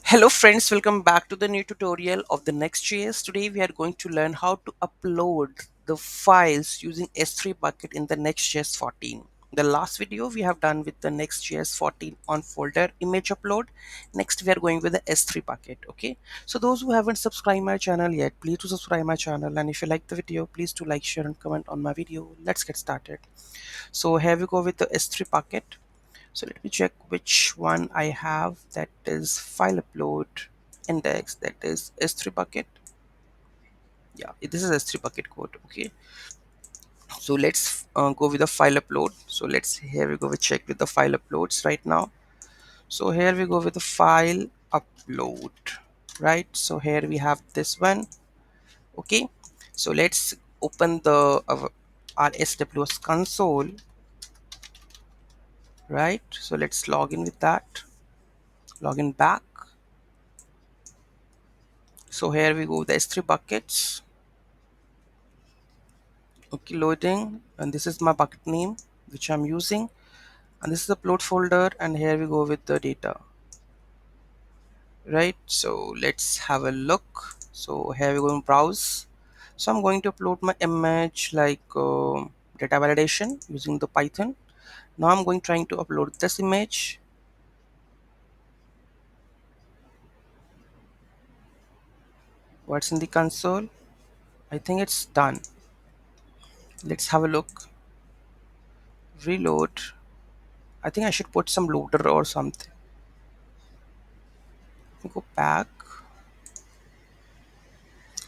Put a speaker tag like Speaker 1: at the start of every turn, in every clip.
Speaker 1: Hello friends, welcome back to the new tutorial of the Next.js. Today we are going to learn how to upload the files using S3 bucket in the Next.js 14. The last video we have done with the Next.js 14 on folder image upload. Next we are going with the S3 bucket. Okay, so those who haven't subscribed my channel yet, please do subscribe my channel, and if you like the video, please do like, share and comment on my video. Let's get started. So here we go with the S3 bucket. So let me check which one I have. That is file upload index, that is S3 bucket. Yeah, this is S3 bucket code. Okay, so let's go with the file upload. So let's here we go, we check with the file uploads right now. So here we go with the file upload, right? So here we have this one. Okay, so let's open the our SWS console, right? So let's log in with that, log in back. So here we go with the S3 buckets. Okay, loading, and this is my bucket name which I'm using, and this is the upload folder, and here we go with the data, right? So let's have a look. So here we go and browse. So I'm going to upload my image like data validation using the Python. Now I'm going trying to upload this image. What's in the console? I think it's done. Let's have a look. Reload. I think I should put some loader or something. Go back.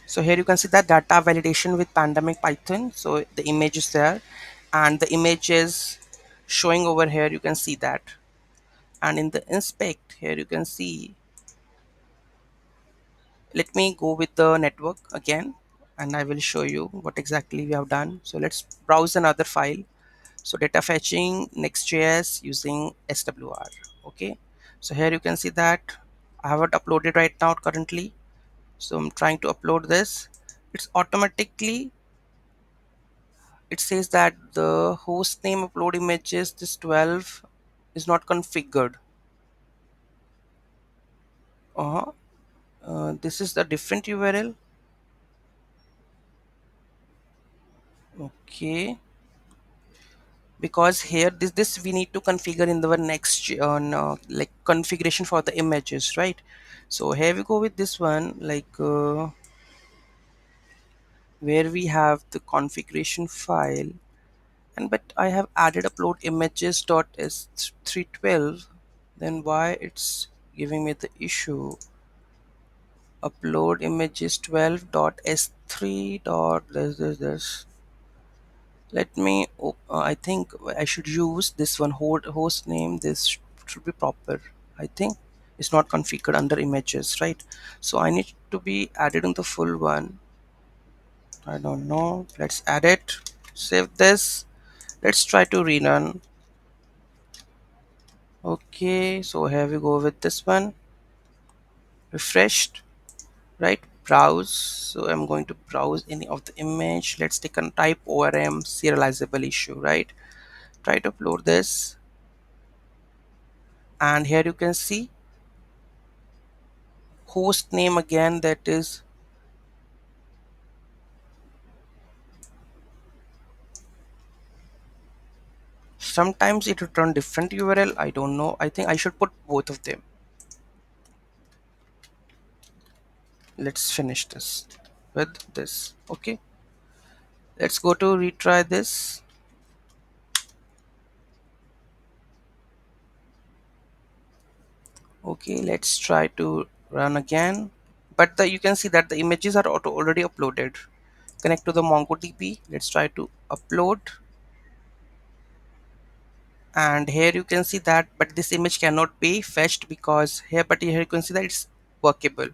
Speaker 1: So here you can see that data validation with pandemic Python. So the image is there, and the image is showing over here. You can see that, and in the inspect here you can see. Let me go with the network again, and I will show you what exactly we have done. So let's browse another file. So data fetching Next.js using SWR. Okay. So here you can see that I haven't uploaded right now currently. So I'm trying to upload this. It's automatically, it says that the host name upload images this 12 is not configured. uh, this is the different URL. Okay, because here this we need to configure in the next no, like configuration for the images, right? So here we go with this one, like where we have the configuration file, and but I have added upload images dot s312. Then why it's giving me the issue? Upload images 12.s3 dot this. Let me I think I should use this one, host name. This should be proper. I think it's not configured under images, right? So I need to be added in the full one. I don't know, let's add it, save this. Let's try to rerun. Okay, so here we go with this one, refreshed, right? Browse. So I'm going to browse any of the image. Let's take a type ORM serializable issue, right? Try to upload this, and here you can see host name again, that is sometimes it return different URL. I don't know, I think I should put both of them. Let's finish this with this. Okay, let's go to retry this. Okay, let's try to run again, but you can see that the images are already uploaded. Connect to the MongoDB. Let's try to upload, and here you can see that, but this image cannot be fetched because here, but here you can see that it's workable.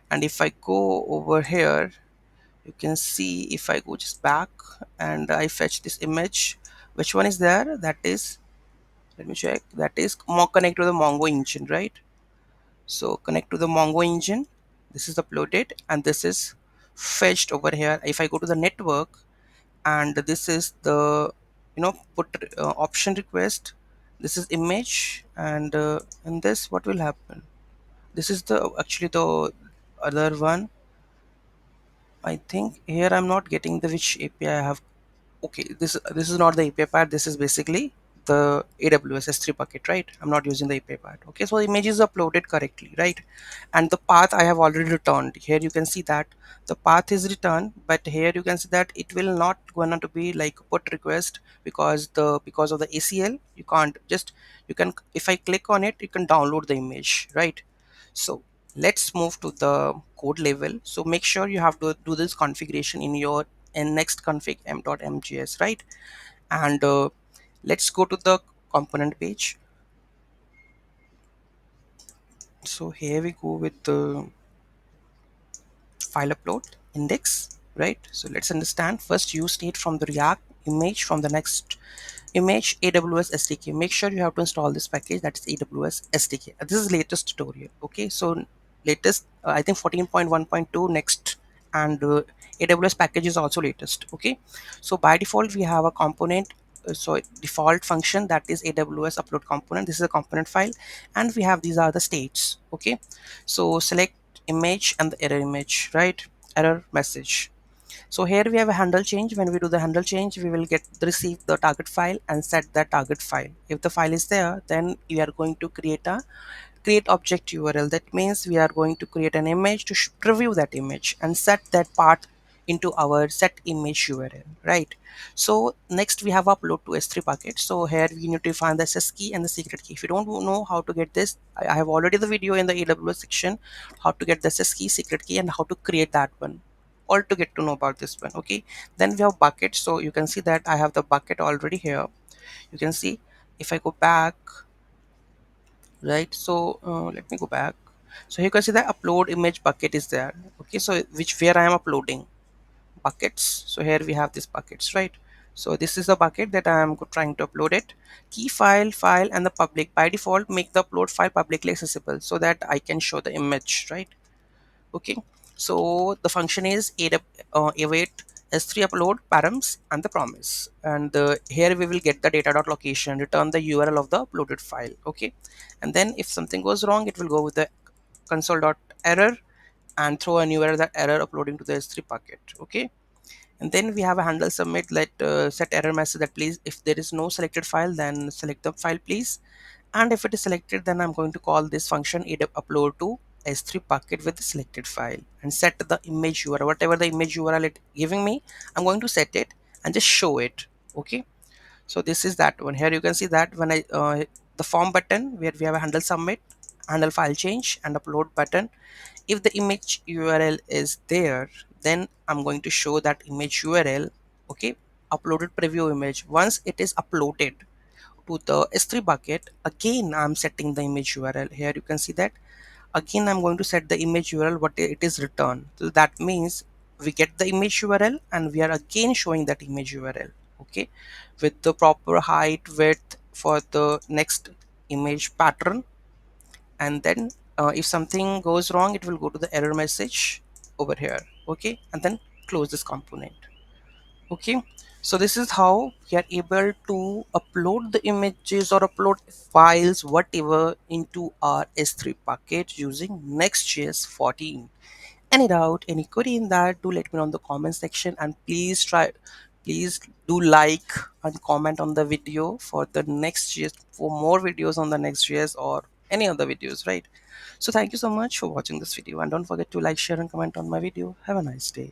Speaker 1: And if I go over here, you can see if I go just back and I fetch this image, which one is there? That is, let me check, that is more connect to the Mongo engine, right? So connect to the Mongo engine, this is uploaded, and this is fetched over here. If I go to the network, and this is the, put option request, this is image, and in this what will happen? This is the actually the other one. I think here I'm not getting the which API I have. Okay, this is not the API part. This is basically the AWS S3 bucket, right? I'm not using the API part. Okay, so the image is uploaded correctly, right? And the path I have already returned. Here you can see that the path is returned, but here you can see that it will not gonna to be like put request, because of the ACL. You can't just, you can, if I click on it, you can download the image, right? So let's move to the code level. So make sure you have to do this configuration in your next config m.mjs, right? And let's go to the component page. So here we go with the file upload index, right? So let's understand first use state from the React image from the next image AWS SDK. Make sure you have to install this package, that is AWS SDK. This is latest tutorial. Okay, so latest I think 14.1.2 next, and AWS package is also latest. Okay, so by default we have a component. So default function, that is AWS upload component. This is a component file, and we have these are the states. Okay, so select image and the error image, right? Error message. So here we have a handle change. When we do the handle change, we will get receive the target file and set the target file. If the file is there, then we are going to create object URL. That means we are going to create an image to preview that image and set that part into our set image URL, right? So next we have upload to S3 bucket. So here we need to find the SS key and the secret key. If you don't know how to get this, I have already the video in the AWS section, how to get the SS key, secret key, and how to create that one, all to get to know about this one. Okay, then we have bucket. So you can see that I have the bucket already here. You can see if I go back, right? So let me go back. So you can see that upload image bucket is there. Okay, so which where I am uploading buckets. So here we have these buckets, right? So this is the bucket that I am trying to upload it. Key file and the public. By default make the upload file publicly accessible so that I can show the image, right? Okay, so the function is await S3 upload params and the promise, and here we will get the data.location, return the URL of the uploaded file. Okay, and then if something goes wrong, it will go with the console.error and throw a new error, that error uploading to the S3 bucket. Okay, and then we have a handle submit, let set error message that please, if there is no selected file, then select the file please, and if it is selected, then I'm going to call this function upload to S3 bucket with the selected file and set the image URL, whatever the image URL it giving me, I'm going to set it and just show it. Okay, so this is that one. Here you can see that when I the form button where we have a handle submit, handle file change, and upload button. If the image URL is there, then I'm going to show that image URL. Okay, uploaded preview image. Once it is uploaded to the S3 bucket, again I'm setting the image URL. Here you can see that again I'm going to set the image URL what it is returned. So that means we get the image URL and we are again showing that image URL. Okay, with the proper height, width for the next image pattern, and then if something goes wrong, it will go to the error message over here. Okay, and then close this component. Okay, so this is how we are able to upload the images or upload files whatever into our S3 bucket using Next.js 14. Any doubt, any query in that, do let me know in the comment section, and please do like and comment on the video for the Next.js, for more videos on the Next.js or any other videos, right? So thank you so much for watching this video, and don't forget to like, share, and comment on my video. Have a nice day.